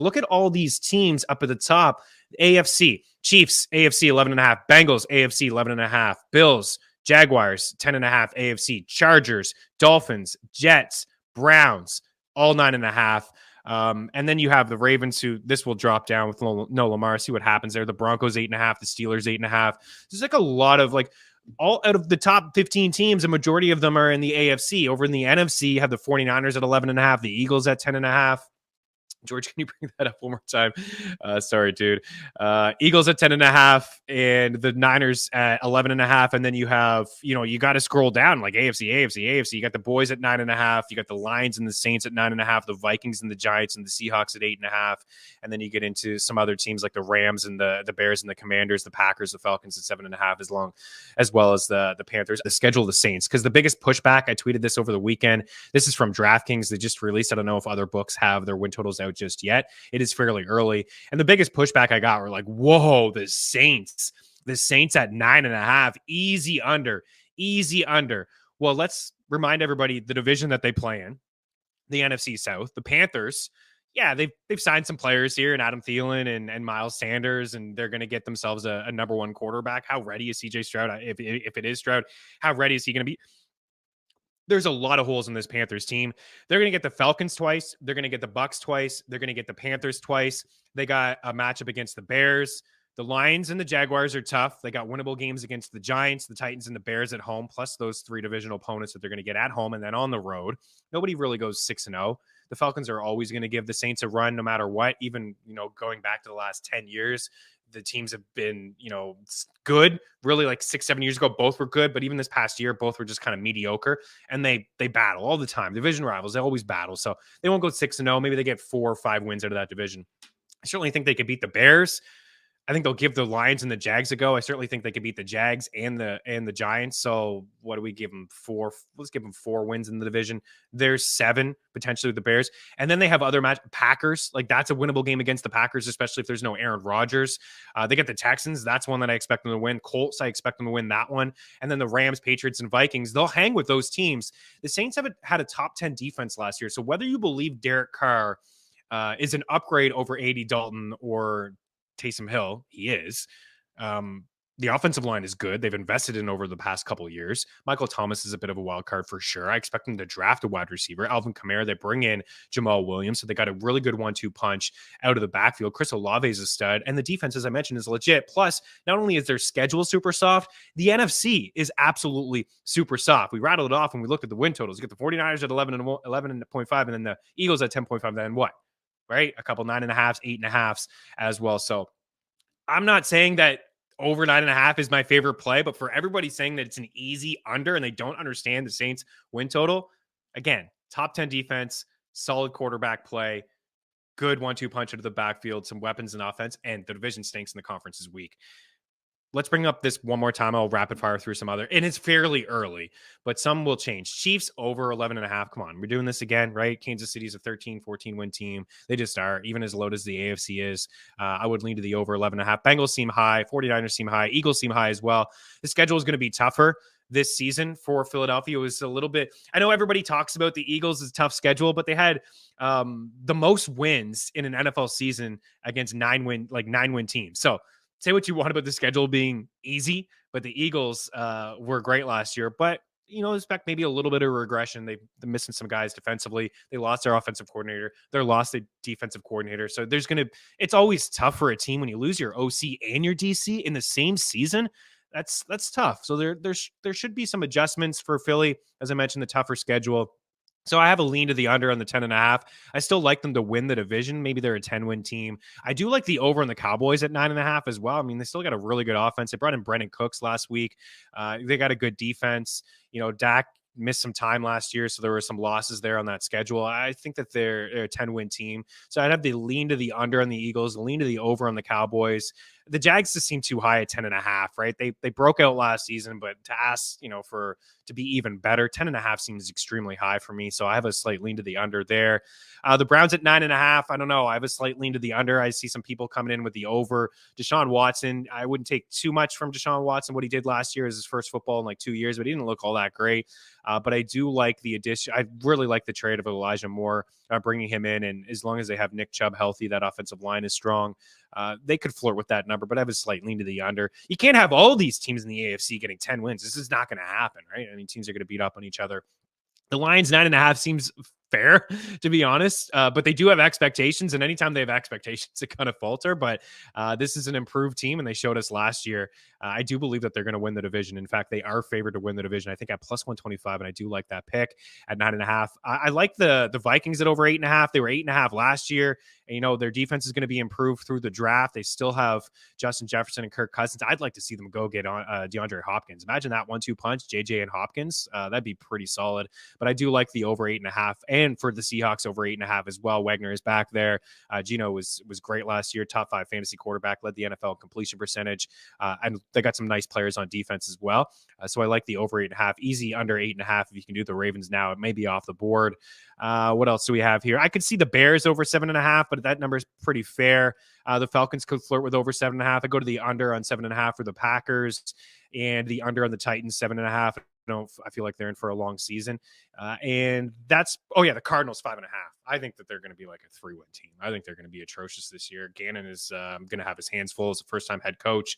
Look at all these teams up at the top. AFC, Chiefs, AFC 11.5, Bengals, AFC 11.5, Bills, Jaguars, 10.5, AFC, Chargers, Dolphins, Jets, Browns, all 9.5. And then you have the Ravens, who this will drop down with no Lamar. See what happens there. The Broncos 8.5, the Steelers 8.5. There's like a lot of like all out of the top 15 teams, a majority of them are in the AFC. Over in the NFC, you have the 49ers at 11.5, the Eagles at 10.5. George, can you bring that up one more time? Sorry, dude. Eagles at 10.5 and the Niners at 11.5. And then you have, you got to scroll down like AFC. You got the boys at 9.5. You got the Lions and the Saints at 9.5, the Vikings and the Giants and the Seahawks at 8.5. And then you get into some other teams like the Rams and the Bears and the Commanders, the Packers, the Falcons at 7.5, as well as the Panthers. The schedule of the Saints, because the biggest pushback, I tweeted this over the weekend. This is from DraftKings. They just released, I don't know if other books have their win totals out just yet. It is fairly early. And the biggest pushback I got were like, whoa, the Saints at 9.5, easy under. Well, let's remind everybody the division that they play in, the NFC South. The Panthers, yeah, they've signed some players here, and Adam Thielen and Miles Sanders, and they're going to get themselves a number one quarterback. How ready is CJ Stroud? If it is Stroud, how ready is he going to be? There's a lot of holes in this Panthers team. They're going to get the Falcons twice. They're going to get the Bucks twice. They're going to get the Panthers twice. They got a matchup against the Bears. The Lions and the Jaguars are tough. They got winnable games against the Giants, the Titans, and the Bears at home, plus those 3 divisional opponents that they're going to get at home and then on the road. Nobody really goes 6-0. The Falcons are always going to give the Saints a run no matter what. Even, going back to the last 10 years, the teams have been, good. Really, like 6-7 years ago, both were good. But even this past year, both were just kind of mediocre. And they battle all the time. Division rivals, they always battle. So they won't go 6-0. Maybe they get 4 or 5 wins out of that division. I certainly think they could beat the Bears. I think they'll give the Lions and the Jags a go. I certainly think they could beat the Jags and the Giants. So what do we give them? 4? Let's give them 4 wins in the division. There's 7 potentially with the Bears. And then they have other Packers. Like that's a winnable game against the Packers, especially if there's no Aaron Rodgers. They get the Texans. That's one that I expect them to win. Colts, I expect them to win that one. And then the Rams, Patriots, and Vikings, they'll hang with those teams. The Saints had a top 10 defense last year. So whether you believe Derek Carr is an upgrade over Andy Dalton or Taysom Hill, he is. The offensive line is good. They've invested in over the past couple of years. Michael Thomas is a bit of a wild card for sure. I expect them to draft a wide receiver. Alvin Kamara, they bring in Jamal Williams. So they got a really good 1-2 punch out of the backfield. Chris Olave is a stud. And the defense, as I mentioned, is legit. Plus, not only is their schedule super soft, the NFC is absolutely super soft. We rattled it off when we looked at the win totals. You get the 49ers at 11.5, and then the Eagles at 10.5. Then what? Right? A couple 9.5s, 8.5s as well. So I'm not saying that over 9.5 is my favorite play, but for everybody saying that it's an easy under and they don't understand the Saints win total, again, top 10 defense, solid quarterback play, good 1-2 punch into the backfield, some weapons in offense, and the division stinks and the conference is weak. Let's bring up this one more time. I'll rapid fire through some other, and it's fairly early, but some will change. Chiefs over 11.5. Come on. We're doing this again, right? Kansas City's a 13-14 win team. They just are, even as low as the AFC is. I would lean to the over 11.5. Bengals seem high. 49ers seem high. Eagles seem high as well. The schedule is going to be tougher this season for Philadelphia. It was a little bit, I know everybody talks about the Eagles' tough schedule, but they had the most wins in an NFL season against 9-win teams. So say what you want about the schedule being easy, but the Eagles were great last year. But, expect maybe a little bit of regression. They're missing some guys defensively. They lost their offensive coordinator. They lost their defensive coordinator. So it's always tough for a team when you lose your OC and your DC in the same season. That's tough. So there should be some adjustments for Philly. As I mentioned, the tougher schedule. So I have a lean to the under on the 10.5. I still like them to win the division. Maybe they're a 10-win team. I do like the over on the Cowboys at 9.5 as well. I mean, they still got a really good offense. They brought in Brandon Cooks last week. They got a good defense. Dak missed some time last year, so there were some losses there on that schedule. I think that they're a 10-win team. So I'd have the lean to the under on the Eagles, lean to the over on the Cowboys. the Jags just seem too high at 10.5, right? They broke out last season, but to ask, for to be even better, 10.5 seems extremely high for me. So I have a slight lean to the under there. The Browns at 9.5. I don't know. I have a slight lean to the under. I see some people coming in with the over. Deshaun Watson, I wouldn't take too much from Deshaun Watson. What he did last year is his first football in like 2 years, but he didn't look all that great. But I do like the addition. I really like the trade of Elijah Moore, bringing him in. And as long as they have Nick Chubb healthy, that offensive line is strong. They could flirt with that number, but I have a slight lean to the under. You can't have all these teams in the AFC getting 10 wins. This is not going to happen, right? I mean, teams are going to beat up on each other. The Lions 9.5 seems fair, to be honest, but they do have expectations, and anytime they have expectations, it kind of falter. But this is an improved team, and they showed us last year. I do believe that they're going to win the division. In fact, they are favored to win the division. I think at plus 125, and I do like that pick at 9.5. I like the Vikings at over 8.5. They were 8.5 last year. And, their defense is going to be improved through the draft. They still have Justin Jefferson and Kirk Cousins. I'd like to see them go get on DeAndre Hopkins. Imagine that 1-2 punch, JJ and Hopkins. That'd be pretty solid. But I do like the over 8.5, and for the Seahawks over 8.5 as well. Wagner is back there. Geno was great last year. Top 5 fantasy quarterback, led the NFL completion percentage. And they got some nice players on defense as well. So I like the over 8.5. Easy under 8.5 if you can do the Ravens now. It may be off the board. What else do we have here? I could see the Bears over 7.5, but that number is pretty fair. The Falcons could flirt with over 7.5. I go to the under on 7.5 for the Packers, and the under on the Titans 7.5. I feel like they're in for a long season. And that's, the Cardinals 5.5. I think that they're going to be like a 3-win team. I think they're going to be atrocious this year. Gannon is going to have his hands full as a first-time head coach.